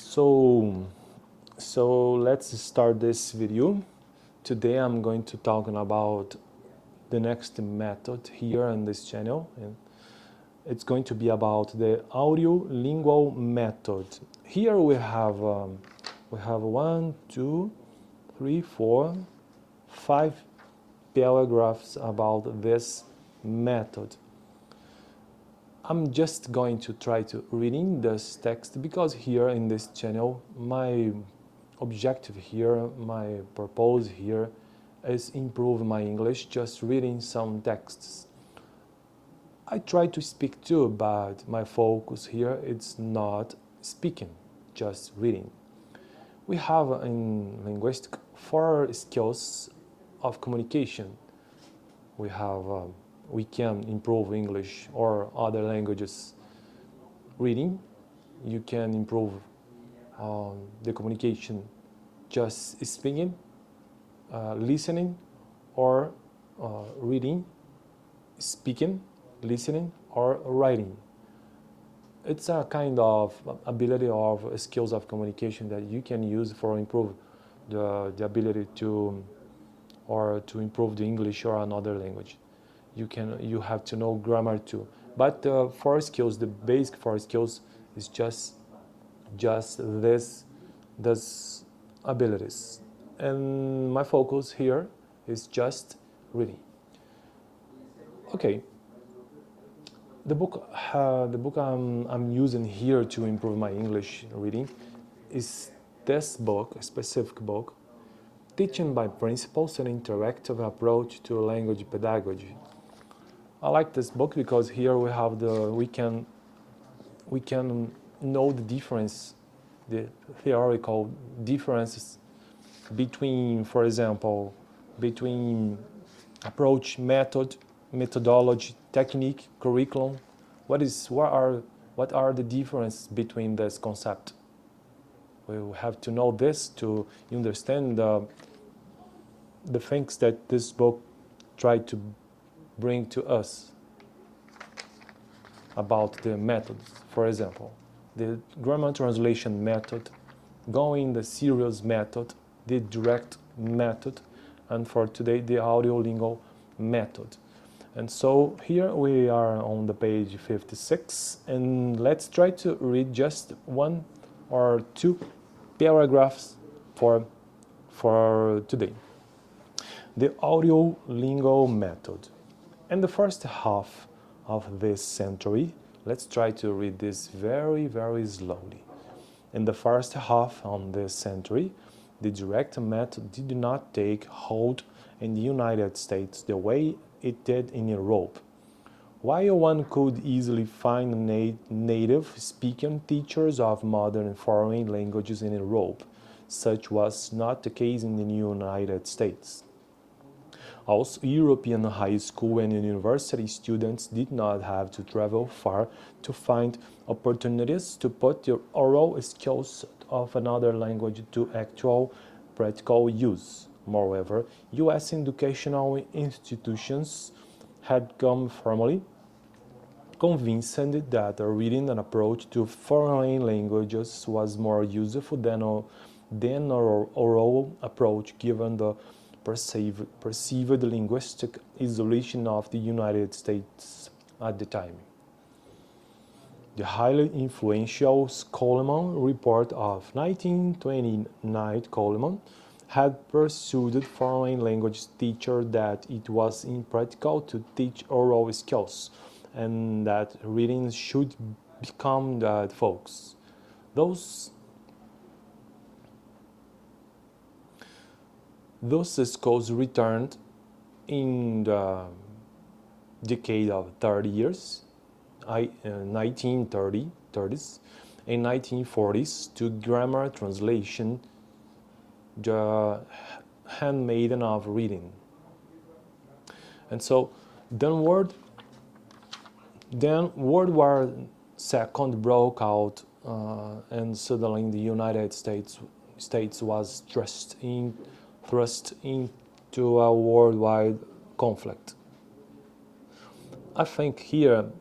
So let's start this video. Today I'm going to talk about the next method here on this channel, and it's going to be about the audiolingual method. Here we have 1, 2, 3, 4, 5 paragraphs about this method. I'm just going to try to reading this text because here in this channel my objective here, my purpose here is improve my English just reading some texts. I try to speak too, but my focus here is not speaking, just reading. We have in linguistic 4 skills of communication. We can improve English or other languages reading. You can improve the communication just speaking, listening, or reading, speaking, listening, or writing. It's a kind of ability of skills of communication that you can use for improve the ability to improve the English or another language. You have to know grammar too. But the 4 skills, the basic 4 skills, is just this abilities. And my focus here is just reading. Okay. The book I'm using here to improve my English reading is this book, a specific book, Teaching by Principles: An Interactive Approach to Language Pedagogy. I like this book because here we can know the difference, the theoretical differences between, for example, between approach, method, methodology, technique, curriculum. What are the differences between this concept? We have to know this to understand the things that this book tried to bring to us about the methods. For example, the grammar translation method, going the serious method, the direct method, and for today the audiolingual method. And so here we are on the page 56, and let's try to read just 1 or 2 paragraphs for today. The audiolingual method. In the first half of this century, let's try to read this very, very slowly. In the first half of this century, the direct method did not take hold in the United States the way it did in Europe. While one could easily find native-speaking teachers of modern foreign languages in Europe, such was not the case in the United States. Also, European high school and university students did not have to travel far to find opportunities to put the oral skills of another language to actual practical use. Moreover, U.S. educational institutions had come firmly convinced that reading an approach to foreign languages was more useful than an oral approach, given the perceived linguistic isolation of the United States at the time. The highly influential Coleman report of 1929 Coleman had persuaded foreign language teachers that it was impractical to teach oral skills and that reading should become the focus. Those schools returned in the decade of 30 years, 1930s and 1940s, to grammar translation, the handmaiden of reading. And so then World War II broke out, and suddenly the United States was thrust into a worldwide conflict. I think here,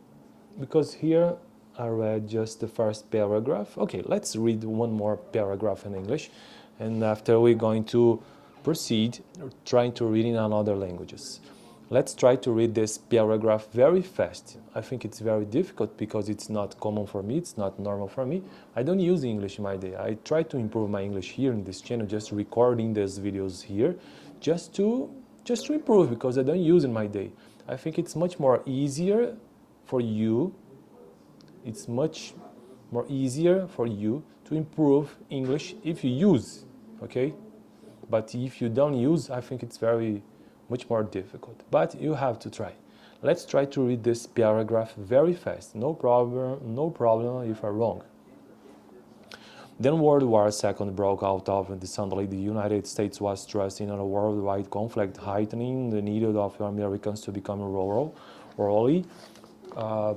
because here I read just the first paragraph. Okay, let's read one more paragraph in English, and after we're going to proceed trying to read in another languages. Let's try to read this paragraph very fast. I think it's very difficult because it's not common for me, it's not normal for me. I don't use English in my day. I try to improve my English here in this channel, just recording these videos here, just to improve because I don't use in my day. I think it's much more easier for you. It's much more easier for you to improve English if you use, okay? But if you don't use, I think it's very much more difficult. But you have to try. Let's try to read this paragraph very fast. No problem if I'm wrong. Then World War II broke out of, and suddenly the United States was thrust in a worldwide conflict, heightening the need of Americans to become orally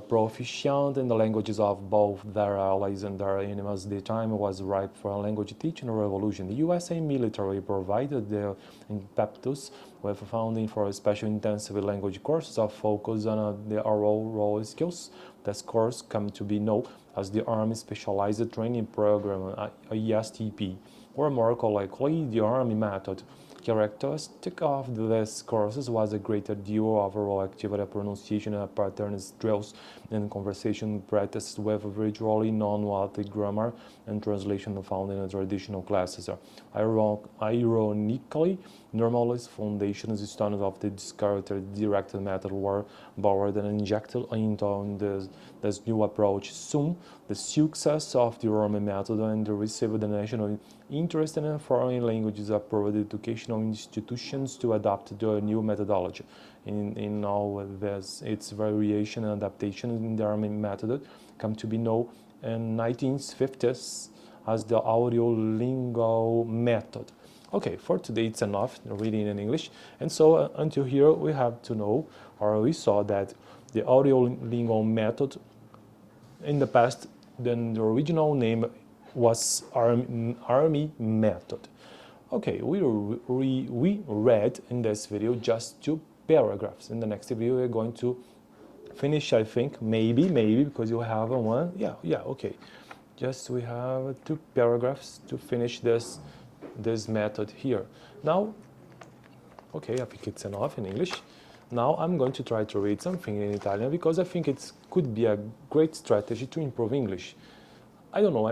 proficient in the languages of both their allies and their enemies. The time was ripe for a language teaching revolution. The USA military provided the impetus with funding for special intensive language courses of focus on the oral skills. This course come to be known as the Army Specialized Training Program, ESTP, or more colloquially, the Army Method. Characteristic of these courses was a greater deal of oral activity, pronunciation patterns, drills, and conversation practice with virtually non-Latin grammar and translation found in the traditional classes. Ironically, normalist foundations studies of the discarded directed method were borrowed and injected into this new approach. Soon, the success of the Army method and received the national interest in foreign languages approved educational institutions to adopt the new methodology. In all this, its variation and adaptation in the Army method come to be known in 1950s as the audiolingual method. Okay, for today it's enough reading in English. And so until here we have to know, or we saw that the audiolingual method in the past, then the original name was Army method. Okay, we read in this video just 2 paragraphs. In the next video we're going to finish, I think, maybe because you have one. Yeah, okay. Just we have 2 paragraphs to finish this method here. Now, okay, I think it's enough in English. Now I'm going to try to read something in Italian because I think it could be a great strategy to improve English. I don't know.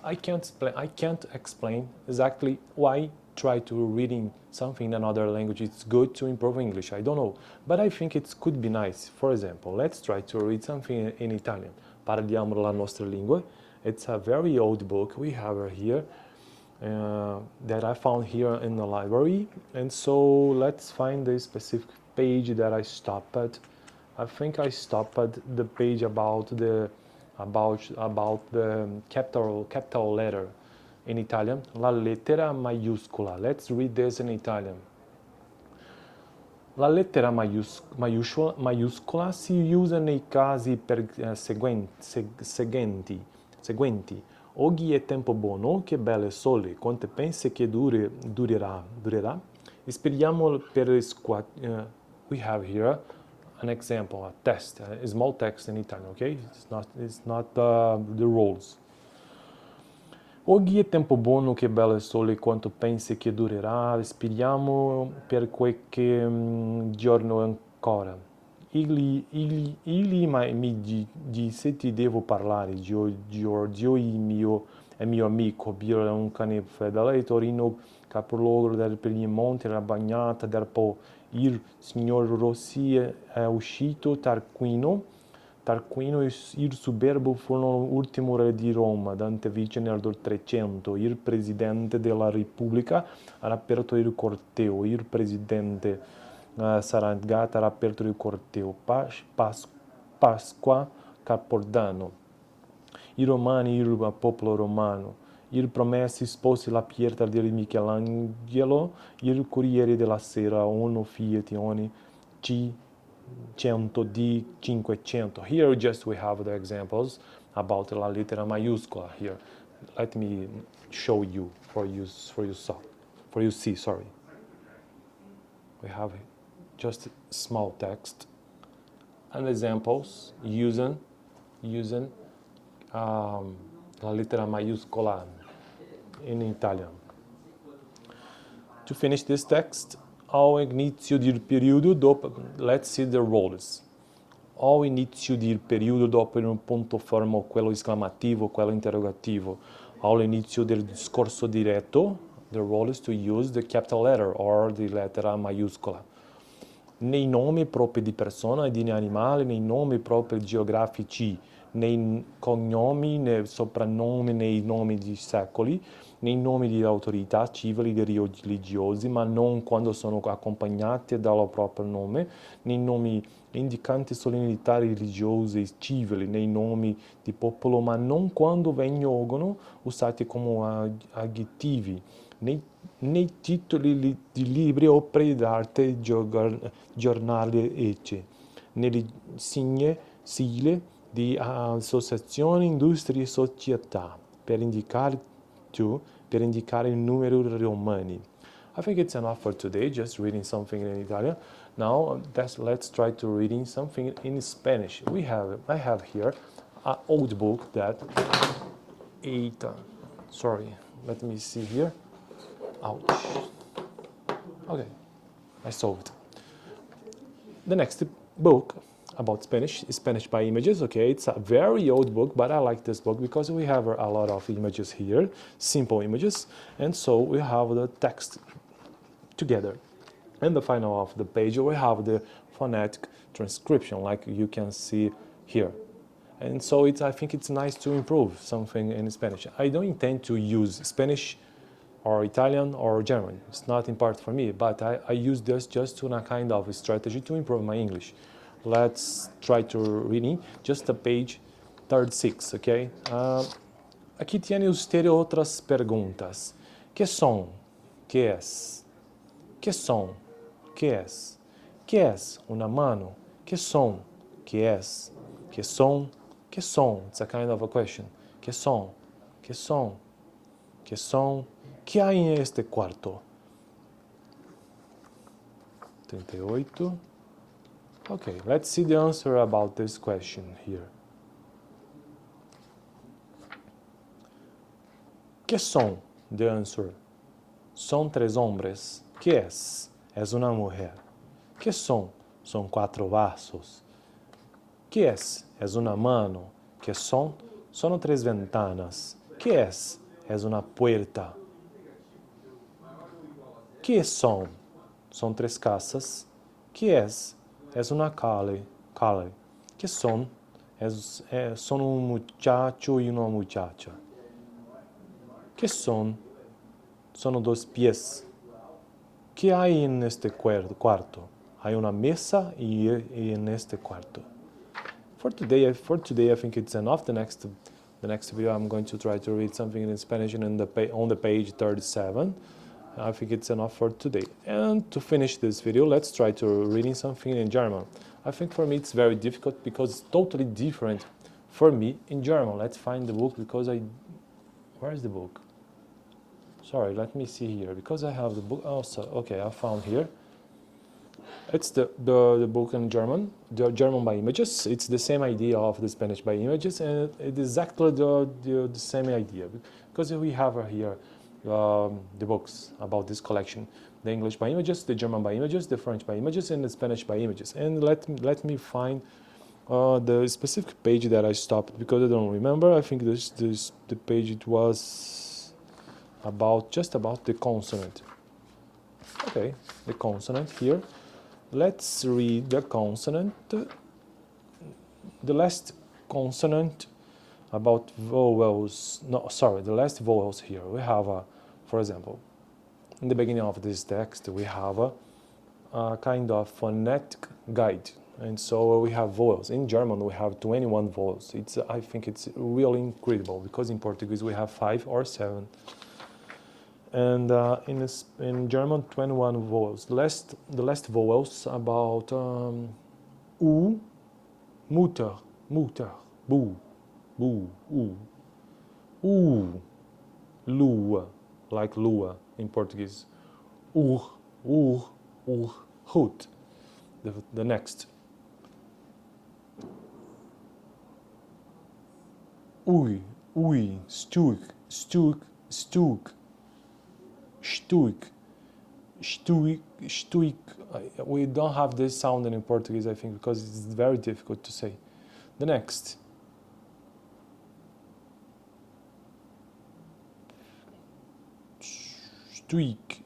I can't explain exactly why try to reading something in another language. It's good to improve English. I don't know, but I think it could be nice. For example, let's try to read something in Italian. Parliamo la nostra lingua. It's a very old book we have here that I found here in the library, and so let's find the specific page that I stopped at. I think I stopped at the page about the capital letter in Italian, la lettera maiuscola. Let's read this in Italian. La lettera maiuscola si usa nei casi seguenti. Oggi è tempo buono, che bel sole, quanto pensi che durerà? Speriamo per we have here an example, a test, a small text in Italian, okay? It's not the rules. Oggi è tempo buono, che bello sole, quanto pensi che durerà? Speriamo per qualche giorno ancora. Egli mi disse ti devo parlare. Giorgio è mio amico. Bill è un cane fedele. Torino, capoluogo del Piemonte, la bagnata del Po. Il signor Rossi è uscito. Tarquino, il superbo furono l'ultimo re di Roma, Dante vice nel 300. Il presidente della Repubblica ha aperto il corteo. Il presidente Sarangata ha aperto il corteo. Pasqua Capordano. I romani, il popolo romano. Il promessi sposi la pietra di Michelangelo. Il Corriere della Sera, uno Fiat Oni C 100 D 500. Here just we have the examples about la lettera maiuscola here. Let me show you for you see. Sorry. We have just small text and examples using la lettera maiuscola in Italian. To finish this text, ao início do período dopo, let's see the roles. Ao início do período dopo un punto fermo, quello esclamativo, quello interrogativo. Ao início del discorso diretto, the role is to use the capital letter or the lettera maiuscola. Nei nomi propri di persona e di animali, nei nomi propri geografici, nei cognomi, nei soprannomi, nei nomi di secoli, nei nomi di autorità civili e religiosi, ma non quando sono accompagnati dal proprio nome, nei nomi indicanti solennità religiose e civili, nei nomi di popolo, ma non quando vengono usati come aggettivi, nei titoli di libri, opere d'arte, giornali, ecc. Nelle sigle di associazioni, industrie e società, per indicare i numeri romani. I think it's enough for today, just reading something in Italian. Now, let's try to reading something in Spanish. I have here an old book that, sorry, let me see here. Ouch. Okay, I solved. The next book about Spanish is Spanish by Images. Okay, it's a very old book, but I like this book because we have a lot of images here, simple images, and so we have the text together. And the final of the page, we have the phonetic transcription, like you can see here. And so I think it's nice to improve something in Spanish. I don't intend to use Spanish or Italian or German. It's not important for me, but I use this just to a kind of a strategy to improve my English. Let's try to reading just the page 36, okay? Aqui tiene usted outras perguntas. Que son? Que es? Que son? Que es? Que es? Una mano. Que son? Que es? Que son? Que son? It's a kind of a question. Que son? Que son? Que son? Que hay en este cuarto? 38. Okay, let's see the answer about this question here. ¿Qué son? The answer. Son tres hombres. ¿Qué es? Es una mujer. ¿Qué son? Son cuatro vasos. ¿Qué es? Es una mano. ¿Qué son? Son tres ventanas. ¿Qué es? Es una puerta. ¿Qué son? Son tres casas. ¿Qué es? Es una calle. ¿Qué son? Son un muchacho y una muchacha. ¿Qué son? Son dos pies. ¿Qué hay en este cuarto? Hay una mesa y en este cuarto. For today, I think it's enough. The next video, I'm going to try to read something in Spanish and on the page 37. I think it's enough for today. And to finish this video, let's try to reading something in German. I think for me it's very difficult because it's totally different for me in German. Let's find the book because where is the book? Sorry, let me see here because I have the book also. Okay, I found here. It's the book in German, the German by Images. It's the same idea of the Spanish by Images, and it's exactly the same idea because we have here the books about this collection: the English by Images, the German by Images, the French by Images, and the Spanish by Images. And let me find the specific page that I stopped because I don't remember. I think the page it was just about the consonant. Okay, the consonant here. Let's read the consonant. The last consonant about vowels. No, sorry, the last vowels here. We have, for example, in the beginning of this text, we have a kind of phonetic guide. And so we have vowels. In German, we have 21 vowels. I think it's really incredible because in Portuguese we have 5 or 7. And in German, 21 vowels. The last vowels about u, mutter, bu, u, lua, like lua in Portuguese. Hut. The next. ui, ui, stuk, stuk, stuk, stuk, stuik, stuik. We don't have this sound in Portuguese, I think, because it's very difficult to say. The next. Stuik,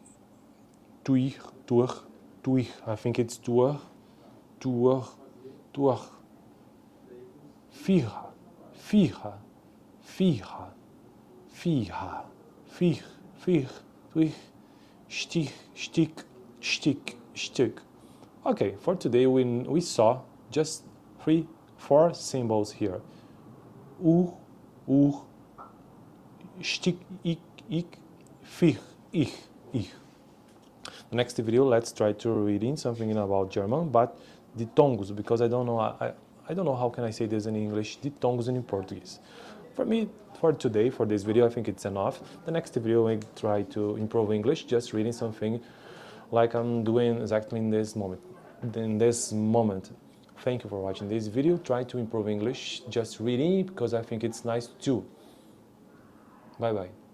tuig, tuig, tuig. I think it's tuig, tuig, tuig. Firra, firra, firra, firra, fir, fir, tuig, stig, stik, stik, stuk. Okay, for today we saw just 4 symbols here. Ur, stik, ik, fir, ich. The next video, let's try to reading something about German, but ditongos, because I don't know how can I say this in English, ditongos in Portuguese. For me, for today, for this video, I think it's enough. The next video, I try to improve English, just reading something like I'm doing exactly in this moment. Thank you for watching this video. Try to improve English, just reading, because I think it's nice too. Bye bye.